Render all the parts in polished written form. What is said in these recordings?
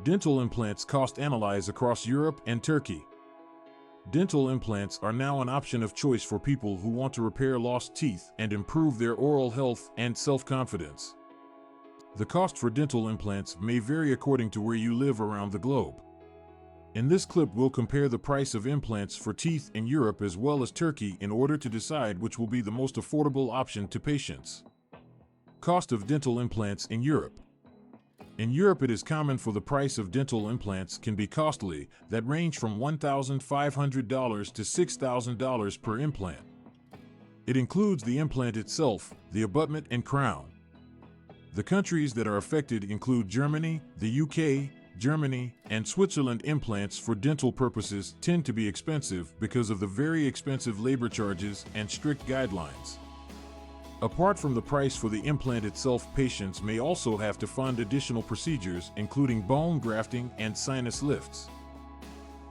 Dental implants cost analyze across Europe and Turkey. Dental implants are now an option of choice for people who want to repair lost teeth and improve their oral health and self-confidence. The cost for dental implants may vary according to where you live around the globe. In this clip, we'll compare the price of implants for teeth in Europe as well as Turkey in order to decide which will be the most affordable option to patients. Cost of dental implants in Europe. In Europe, it is common for the price of dental implants can be costly, that range from $1,500 to $6,000 per implant. It includes the implant itself, the abutment and crown. The countries that are affected include Germany, the UK, Germany, and Switzerland. Implants for dental purposes tend to be expensive because of the very expensive labor charges and strict guidelines. Apart from the price for the implant itself, patients may also have to fund additional procedures, including bone grafting and sinus lifts.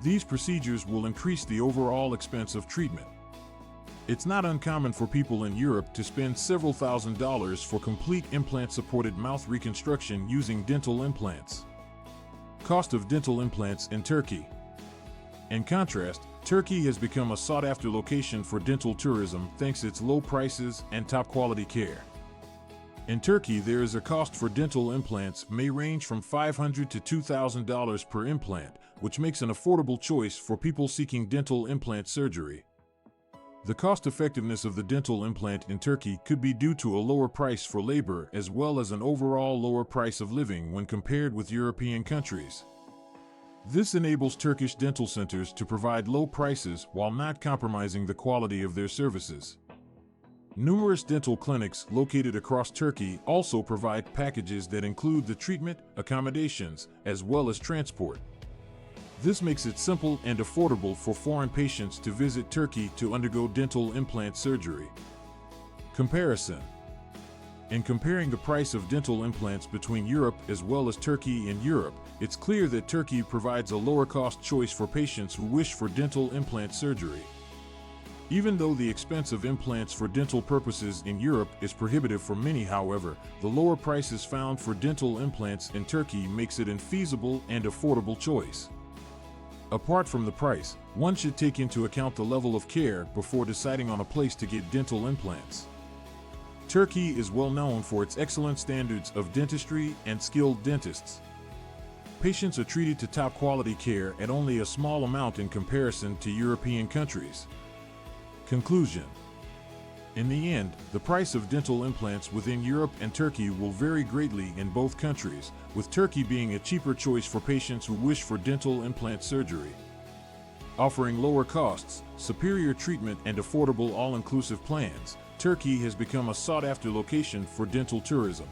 These procedures will increase the overall expense of treatment. It's not uncommon for people in Europe to spend several $1,000s for complete implant-supported mouth reconstruction using dental implants. Cost of dental implants in Turkey. In contrast, Turkey has become a sought-after location for dental tourism thanks to its low prices and top-quality care. In Turkey, there is a cost for dental implants may range from $500 to $2,000 per implant, which makes an affordable choice for people seeking dental implant surgery. The cost-effectiveness of the dental implant in Turkey could be due to a lower price for labor as well as an overall lower price of living when compared with European countries. This enables Turkish dental centers to provide low prices while not compromising the quality of their services. Numerous dental clinics located across Turkey also provide packages that include the treatment, accommodations, as well as transport. This makes it simple and affordable for foreign patients to visit Turkey to undergo dental implant surgery. Comparison. In comparing the price of dental implants between Europe as well as Turkey and Europe, it's clear that Turkey provides a lower-cost choice for patients who wish for dental implant surgery. Even though the expense of implants for dental purposes in Europe is prohibitive for many, however, the lower prices found for dental implants in Turkey makes it an feasible and affordable choice. Apart from the price, one should take into account the level of care before deciding on a place to get dental implants. Turkey is well known for its excellent standards of dentistry and skilled dentists. Patients are treated to top-quality care at only a small amount in comparison to European countries. Conclusion. In the end, the price of dental implants within Europe and Turkey will vary greatly in both countries, with Turkey being a cheaper choice for patients who wish for dental implant surgery. Offering lower costs, superior treatment, and affordable all-inclusive plans, Turkey has become a sought-after location for dental tourism.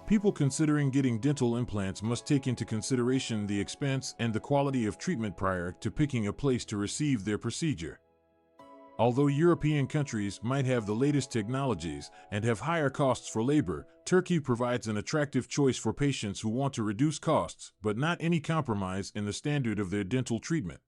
People considering getting dental implants must take into consideration the expense and the quality of treatment prior to picking a place to receive their procedure. Although European countries might have the latest technologies and have higher costs for labor, Turkey provides an attractive choice for patients who want to reduce costs but not any compromise in the standard of their dental treatment.